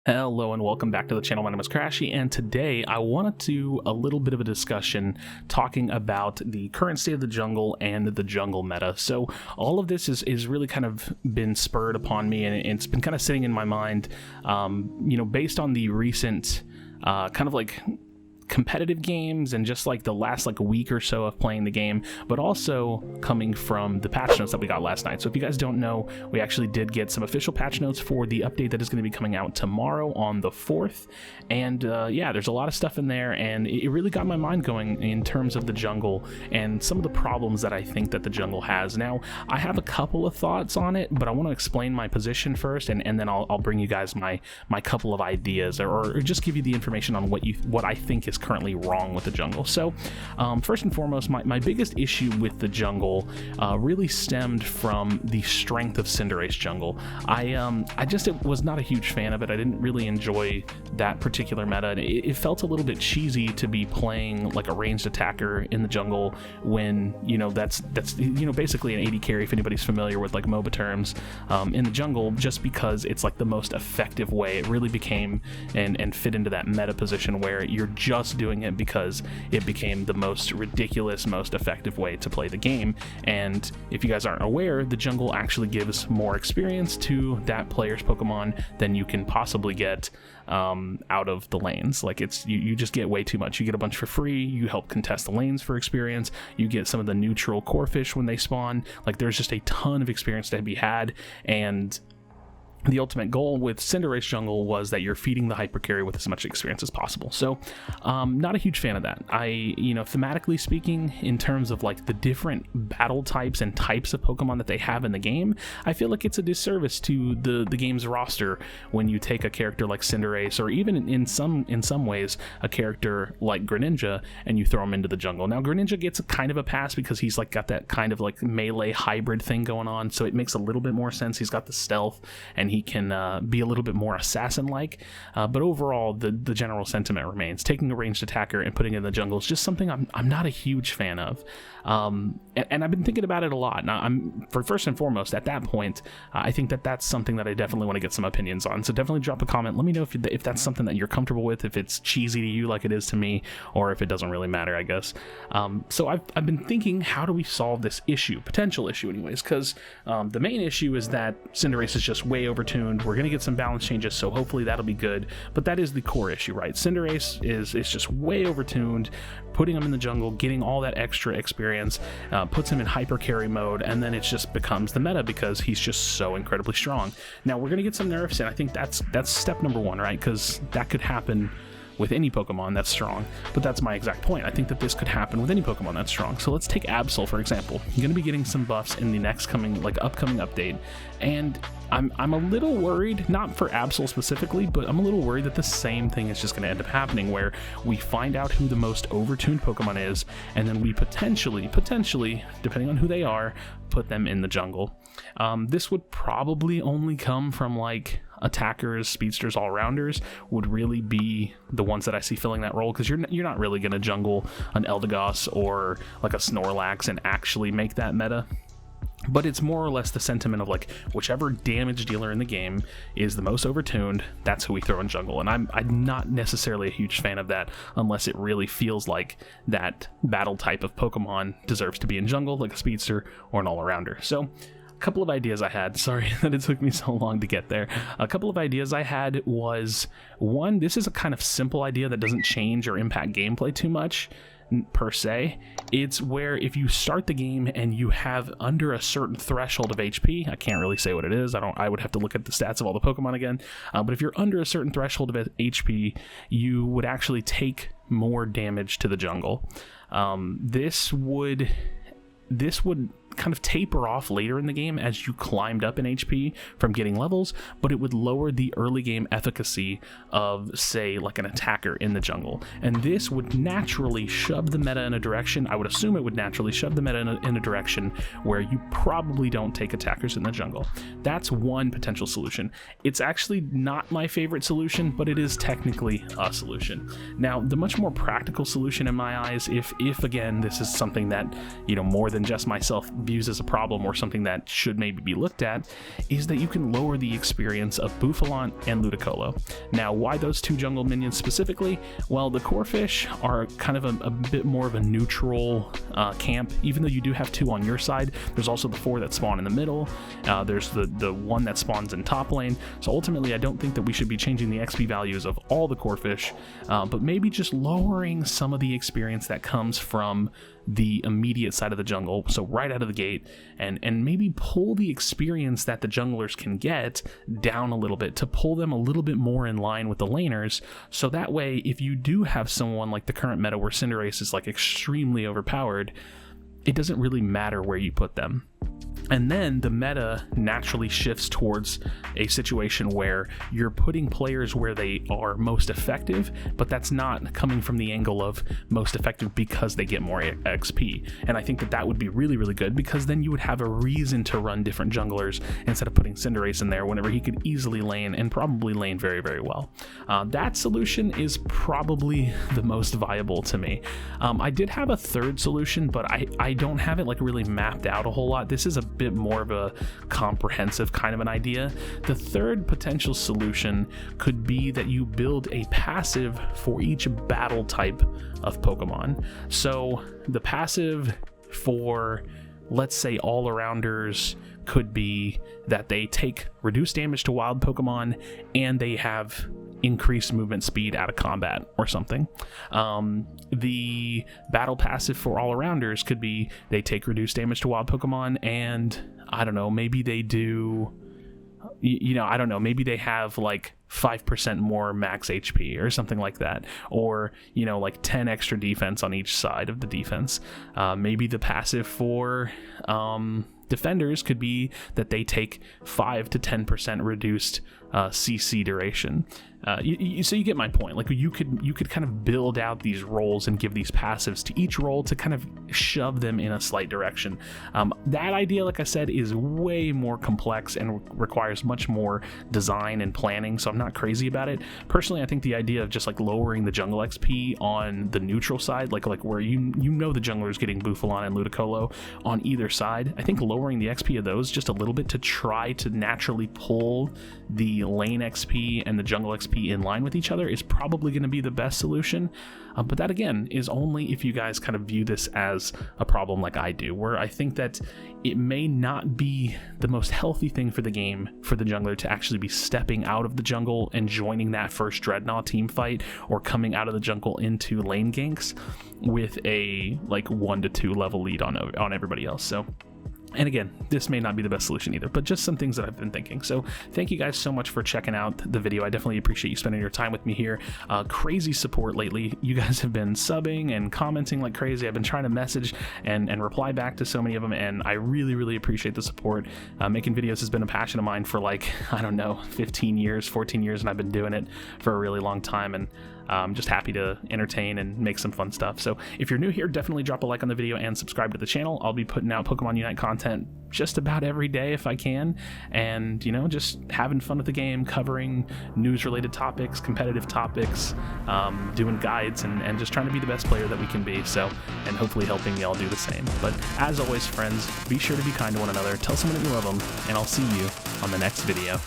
Hello and welcome back to the channel. My name is Krashy, and today I want to do a little bit of a discussion talking about the current state of the jungle and the jungle meta. So all of this is really kind of been spurred upon me, and it's been kind of sitting in my mind, based on the recent kind of like competitive games and just like the last week or so of playing the game, but also coming from the patch notes that we got last night. So if you guys don't know, we actually did get some official patch notes for the update that is going to be coming out tomorrow on the 4th, and yeah, there's a lot of stuff in there, and it really got my mind going in terms of the jungle and some of the problems that I think that the jungle has. Now, I have a couple of thoughts on it, but I want to explain my position first, and then I'll bring you guys my couple of ideas, or just give you the information on what I think is currently wrong with the jungle. So first and foremost, my biggest issue with the jungle really stemmed from the strength of Cinderace jungle. I just was not a huge fan of it. I didn't really enjoy that particular meta. It felt a little bit cheesy to be playing like a ranged attacker in the jungle when that's basically an 80 carry, if anybody's familiar with like MOBA terms, in the jungle, just because it's like the most effective way. It really became and fit into that meta position where you're just doing it because it became the most ridiculous, most effective way to play the game. And if you guys aren't aware, the jungle actually gives more experience to that player's Pokemon than you can possibly get out of the lanes. Like you just get way too much. You get a bunch for free, you help contest the lanes for experience, you get some of the neutral core fish when they spawn. Like, there's just a ton of experience to be had, and the ultimate goal with Cinderace jungle was that you're feeding the hyper carry with as much experience as possible. So not a huge fan of that. Thematically speaking, in terms of like the different battle types and types of Pokemon that they have in the game, I feel like it's a disservice to the game's roster when you take a character like Cinderace, or even in some ways a character like Greninja, and you throw him into the jungle. Now, Greninja gets a kind of a pass because he's like got that kind of like melee hybrid thing going on, so it makes a little bit more sense. He's got the stealth, and he can be a little bit more assassin-like, but overall the general sentiment remains. Taking a ranged attacker and putting it in the jungle is just something I'm not a huge fan of, and I've been thinking about it a lot. Now, first and foremost, at that point, I think that's something that I definitely want to get some opinions on, so definitely drop a comment. Let me know if that's something that you're comfortable with, if it's cheesy to you like it is to me, or if it doesn't really matter, I guess. So I've been thinking, how do we solve this potential issue anyways, because the main issue is that Cinderace is just way overtuned. We're going to get some balance changes, so hopefully that'll be good, but that is the core issue, right? Cinderace is just way overtuned. Putting him in the jungle, getting all that extra experience, puts him in hyper carry mode, and then it just becomes the meta because he's just so incredibly strong. Now, we're going to get some nerfs, and I think that's step number one, right? Because that could happen with any Pokemon that's strong, but that's my exact point. I think that this could happen with any Pokemon that's strong. So let's take Absol, for example. You're going to be getting some buffs in the next upcoming update, and I'm a little worried, not for Absol specifically, but I'm a little worried that the same thing is just going to end up happening, where we find out who the most overtuned Pokemon is, and then we potentially, depending on who they are, put them in the jungle. This would probably only come from like attackers, speedsters, all-rounders would really be the ones that I see filling that role, because you're not really going to jungle an Eldegoss or like a Snorlax and actually make that meta. But it's more or less the sentiment of like, whichever damage dealer in the game is the most overtuned, that's who we throw in jungle. And I'm not necessarily a huge fan of that unless it really feels like that battle type of Pokemon deserves to be in jungle, like a speedster or an all-arounder. So a couple of ideas I had, sorry that it took me so long to get there. A couple of ideas I had was, one, this is a kind of simple idea that doesn't change or impact gameplay too much per se. It's where if you start the game and you have under a certain threshold of HP, I can't really say what it is, I would have to look at the stats of all the Pokemon again, but if you're under a certain threshold of HP, you would actually take more damage to the jungle. This would kind of taper off later in the game as you climbed up in HP from getting levels, but it would lower the early game efficacy of, say, like an attacker in the jungle. And this would naturally shove the meta in a direction, I would assume it would naturally shove the meta in a direction where you probably don't take attackers in the jungle. That's one potential solution. It's actually not my favorite solution, but it is technically a solution. Now, the much more practical solution in my eyes, if again, this is something that, more than just myself views as a problem or something that should maybe be looked at is that you can lower the experience of Bouffalant and Ludicolo. Now, why those two jungle minions specifically? Well, the Corphish are kind of a bit more of a neutral camp. Even though you do have 2 on your side, there's also the 4 that spawn in the middle. There's the 1 that spawns in top lane. So ultimately, I don't think that we should be changing the XP values of all the Corphish, but maybe just lowering some of the experience that comes from the immediate side of the jungle, so right out of the gate, and maybe pull the experience that the junglers can get down a little bit to pull them a little bit more in line with the laners, so that way if you do have someone like the current meta where Cinderace is like extremely overpowered, it doesn't really matter where you put them. And then the meta naturally shifts towards a situation where you're putting players where they are most effective, but that's not coming from the angle of most effective because they get more XP. And I think that that would be really, really good, because then you would have a reason to run different junglers instead of putting Cinderace in there whenever he could easily lane, and probably lane very, very well. That solution is probably the most viable to me. I did have a third solution, but I don't have it like really mapped out a whole lot. This is a bit more of a comprehensive kind of an idea. The third potential solution could be that you build a passive for each battle type of Pokemon. So the passive for, let's say, all-arounders could be that they take reduced damage to wild Pokemon and they have increased movement speed out of combat or something. The battle passive for all-arounders could be they take reduced damage to wild Pokemon and, I don't know, maybe they do, I don't know, maybe they have like 5% more max HP or something like that, or like 10 extra defense on each side of the defense. Maybe the passive for defenders could be that they take 5 to 10% reduced CC duration. So you get my point. Like you could kind of build out these roles and give these passives to each role to kind of shove them in a slight direction. That idea, like I said, is way more complex and requires much more design and planning, so I'm not crazy about it. Personally, I think the idea of just like lowering the jungle XP on the neutral side, like where the jungler is getting Bouffalant and Ludicolo on either side, I think lowering the XP of those just a little bit to try to naturally pull the lane XP and the jungle XP in line with each other is probably going to be the best solution. But that, again, is only if you guys kind of view this as a problem like I do, where I think that it may not be the most healthy thing for the game for the jungler to actually be stepping out of the jungle and joining that first Dreadnought team fight, or coming out of the jungle into lane ganks with a like 1 to 2 level lead on everybody else. So, and again, this may not be the best solution either, but just some things that I've been thinking. So thank you guys so much for checking out the video. I definitely appreciate you spending your time with me here. Crazy support lately. You guys have been subbing and commenting like crazy. I've been trying to message and reply back to so many of them, and I really, really appreciate the support. Making videos has been a passion of mine for like, I don't know, 15 years, 14 years, and I've been doing it for a really long time, and I'm just happy to entertain and make some fun stuff. So if you're new here, definitely drop a like on the video and subscribe to the channel. I'll be putting out Pokemon Unite content just about every day if I can, and just having fun with the game, covering news related topics, competitive topics, doing guides, and just trying to be the best player that we can be. So, and hopefully helping y'all do the same. But as always, friends, be sure to be kind to one another, tell someone that you love them, and I'll see you on the next video.